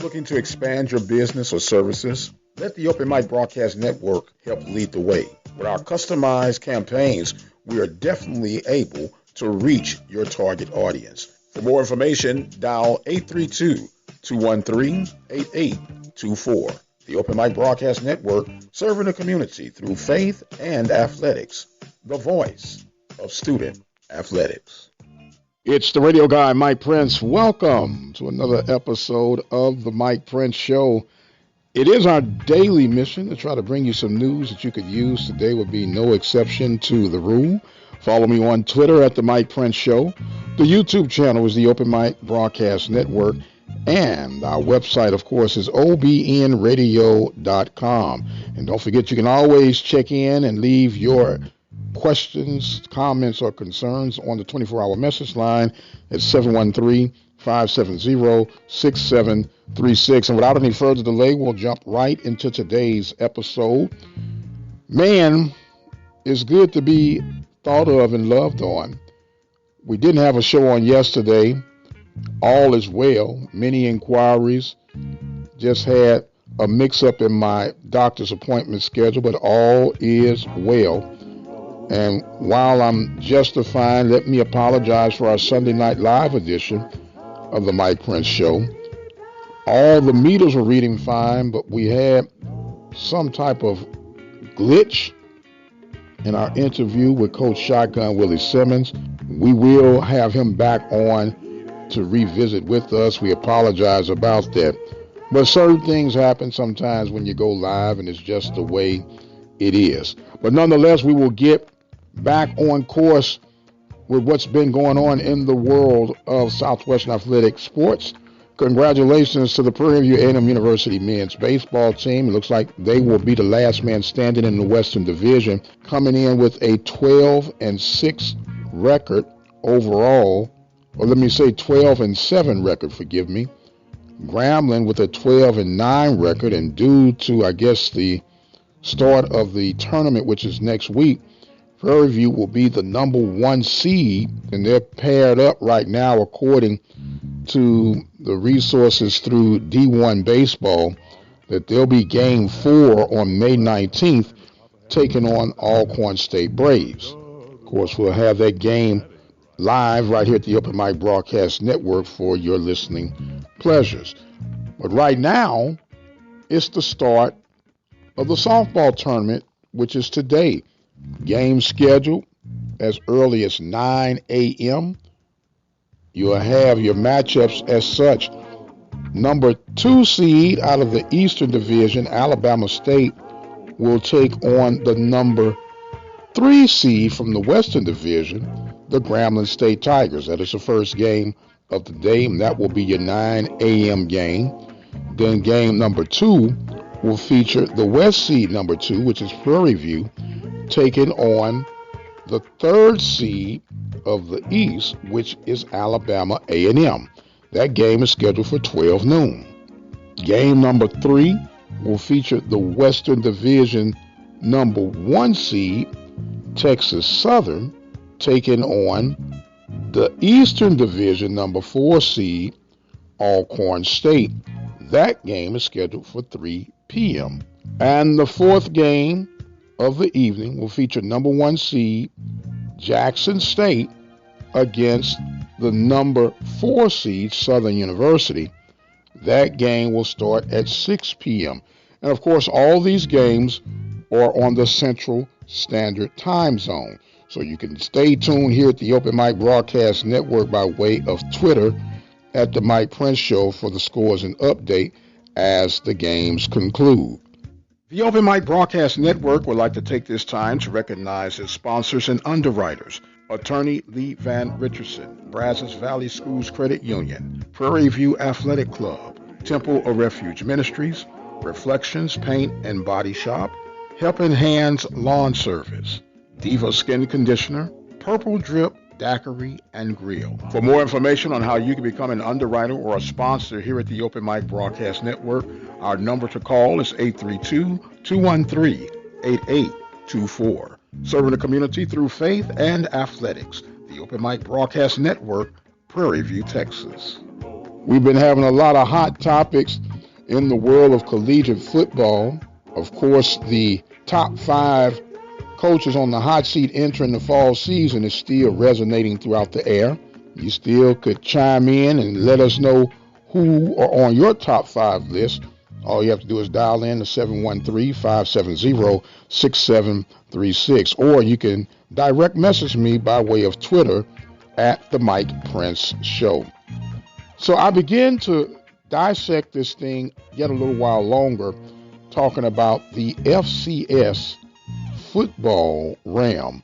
Looking to expand your business or services? Let the Open Mic Broadcast Network help lead the way. With our customized campaigns, we are definitely able to reach your target audience. For more information, dial 832-213-8824. The Open Mic Broadcast Network, serving the community through faith and athletics. The voice of student athletics. It's the radio guy, Mike Prince. Welcome to another episode of the Mike Prince Show. It is our daily mission to try to bring you some news that you could use. Today would be no exception to the rule. Follow me on Twitter at the Mike Prince Show. The YouTube channel is the Open Mic Broadcast Network. And our website, of course, is obnradio.com. And don't forget, you can always check in and leave your questions, comments, or concerns on the 24-hour message line at 713-570-6736. And without any further delay, we'll jump right into today's episode. Man, it's good to be thought of and loved on. We didn't have a show on yesterday. All is well. Many inquiries. Just had a mix-up in my doctor's appointment schedule, but all is well. And while I'm justifying, let me apologize for our Sunday Night Live edition of the Mike Prince Show. All the meters were reading fine, but we had some type of glitch in our interview with Coach Shotgun Willie Simmons. We will have him back on to revisit with us. We apologize about that. But certain things happen sometimes when you go live, and it's just the way it is. But nonetheless, we will get back on course with what's been going on in the world of Southwestern Athletic Sports. Congratulations to the Prairie View A&M University men's baseball team. It looks like they will be the last man standing in the Western Division, coming in with a 12-6 record overall, or let me say 12-7 record, forgive me. Grambling with a 12-9 record, and due to, I guess, the start of the tournament, which is next week, Prairie View will be the number 1 seed, and they're paired up right now according to the resources through D1 Baseball, that there'll be game 4 on May 19th, taking on Alcorn State Braves. Of course, we'll have that game live right here at the Open Mic Broadcast Network for your listening pleasures. But right now, it's the start of the softball tournament, which is today. Game scheduled as early as 9 a.m. You'll have your matchups as such. Number 2 seed out of the Eastern Division, Alabama State, will take on the number 3 seed from the Western Division, the Grambling State Tigers. That is the first game of the day, and that will be your 9 a.m. game. Then game number 2 will feature the West seed number 2, which is Prairie View, taking on the 3rd seed of the East, which is Alabama A&M. That game is scheduled for 12 noon. Game number 3 will feature the Western Division number 1 seed, Texas Southern, taking on the Eastern Division number 4 seed, Alcorn State. That game is scheduled for 3 p.m. And the 4th game of the evening will feature number 1 seed, Jackson State, against the number 4 seed, Southern University. That game will start at 6 p.m. And of course, all these games are on the Central Standard Time Zone. So you can stay tuned here at the Open Mic Broadcast Network by way of Twitter at the Mike Prince Show for the scores and update as the games conclude. The Open Mic Broadcast Network would like to take this time to recognize its sponsors and underwriters: Attorney Lee Van Richardson, Brazos Valley Schools Credit Union, Prairie View Athletic Club, Temple of Refuge Ministries, Reflections Paint and Body Shop, Helping Hands Lawn Service, Diva Skin Conditioner, Purple Drip Daiquiri and Grill. For more information on how you can become an underwriter or a sponsor here at the Open Mic Broadcast Network, our number to call is 832-213-8824. Serving the community through faith and athletics. The Open Mic Broadcast Network, Prairie View, Texas. We've been having a lot of hot topics In the world of collegiate football, of course, the top 5 coaches on the hot seat entering the fall season is still resonating throughout the air. You still could chime in and let us know who are on your top 5 list. All you have to do is dial in to 713-570-6736, or you can direct message me by way of Twitter at The Mike Prince Show. So I begin to dissect this thing yet a little while longer, talking about the FCS football realm.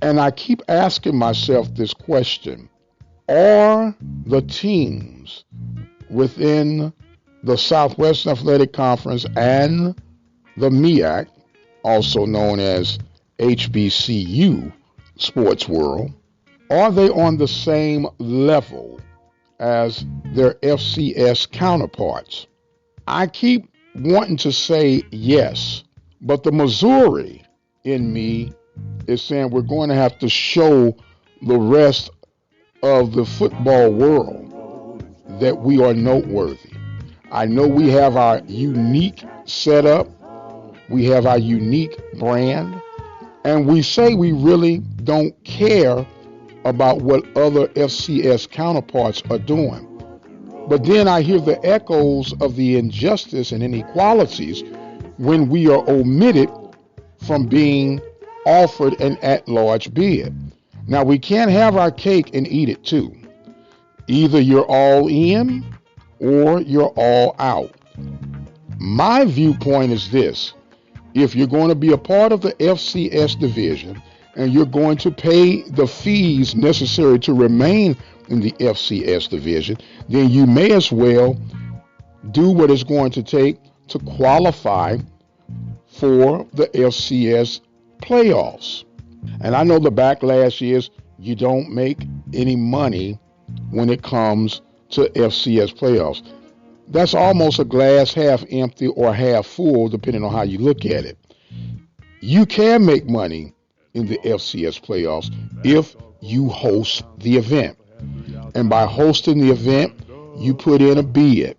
And I keep asking myself this question: are the teams within the Southwestern Athletic Conference and the MEAC, also known as HBCU Sports World, are they on the same level as their FCS counterparts? I keep wanting to say yes, but the Missouri in me is saying we're going to have to show the rest of the football world that we are noteworthy. I know we have our unique setup, we have our unique brand, and we say we really don't care about what other FCS counterparts are doing. But then I hear the echoes of the injustice and inequalities when we are omitted from being offered an at-large bid. Now, we can't have our cake and eat it too. Either you're all in or you're all out. My viewpoint is this: if you're going to be a part of the FCS division and you're going to pay the fees necessary to remain in the FCS division, then you may as well do what it's going to take to qualify for the FCS playoffs. And I know the backlash is you don't make any money when it comes to FCS playoffs. That's almost a glass half empty or half full, depending on how you look at it. You can make money in the FCS playoffs if you host the event. And by hosting the event, you put in a bid.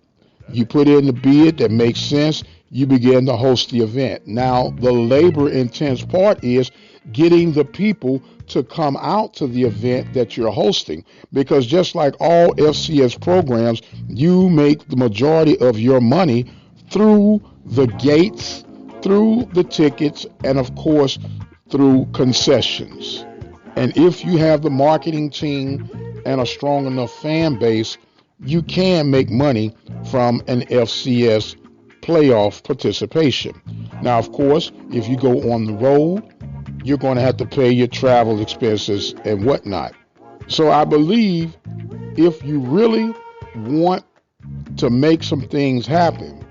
You put in the bid that makes sense, you begin to host the event. Now, the labor-intense part is getting the people to come out to the event that you're hosting, because just like all FCS programs, you make the majority of your money through the gates, through the tickets, and of course through concessions. And if you have the marketing team and a strong enough fan base, you can make money from an FCS playoff participation. Now, of course, if you go on the road, you're going to have to pay your travel expenses and whatnot. So I believe if you really want to make some things happen,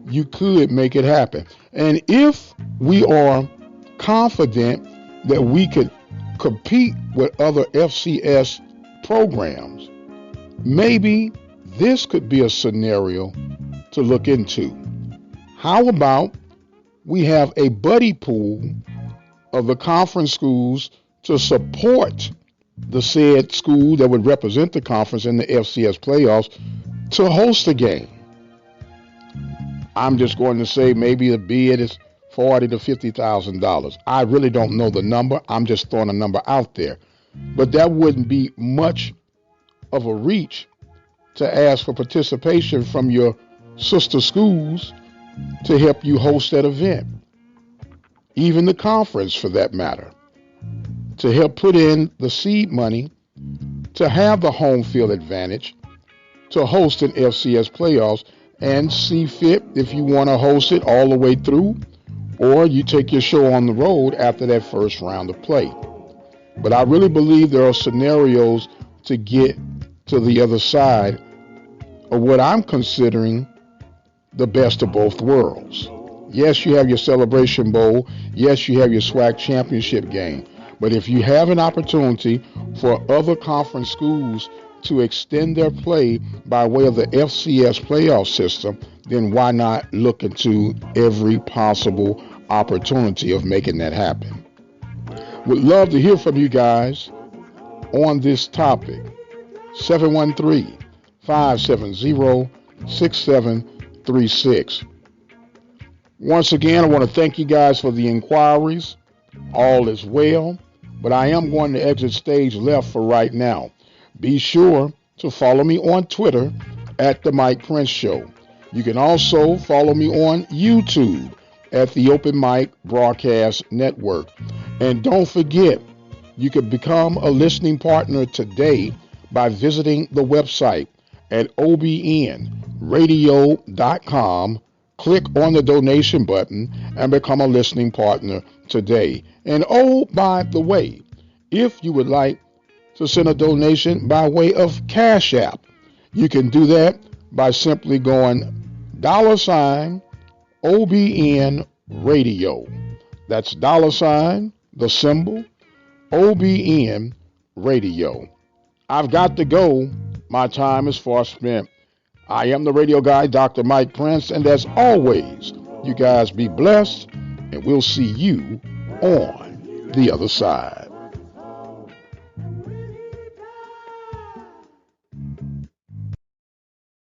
you could make it happen. And if we are confident that we could compete with other FCS programs, maybe this could be a scenario to look into. How about we have a buddy pool of the conference schools to support the said school that would represent the conference in the FCS playoffs to host a game? I'm just going to say maybe the bid is $40,000 to $50,000. I really don't know the number. I'm just throwing a number out there. But that wouldn't be much of a reach to ask for participation from your sister schools to help you host that event. Even the conference, for that matter, to help put in the seed money to have the home field advantage to host an FCS playoffs, and see fit if you want to host it all the way through, or you take your show on the road after that first round of play. But I really believe there are scenarios to get to the other side of what I'm considering the best of both worlds. Yes, you have your Celebration Bowl. Yes, you have your SWAC championship game. But if you have an opportunity for other conference schools to extend their play by way of the FCS playoff system, then why not look into every possible opportunity of making that happen? Would love to hear from you guys on this topic. 713-570-6736. 836. Once again, I want to thank you guys for the inquiries. All is well, but I am going to exit stage left for right now. Be sure to follow me on Twitter at The Mike Prince Show. You can also follow me on YouTube at the Open Mic Broadcast Network. And don't forget, you can become a listening partner today by visiting the website at obnradio.com. Click on the donation button and become a listening partner today. And oh, by the way, if you would like to send a donation by way of Cash App, you can do that by simply going $OBN Radio. That's the symbol, OBN Radio. I've got to go. My time is far spent. I am the radio guy, Dr. Mike Prince, and as always, you guys be blessed, and we'll see you on the other side.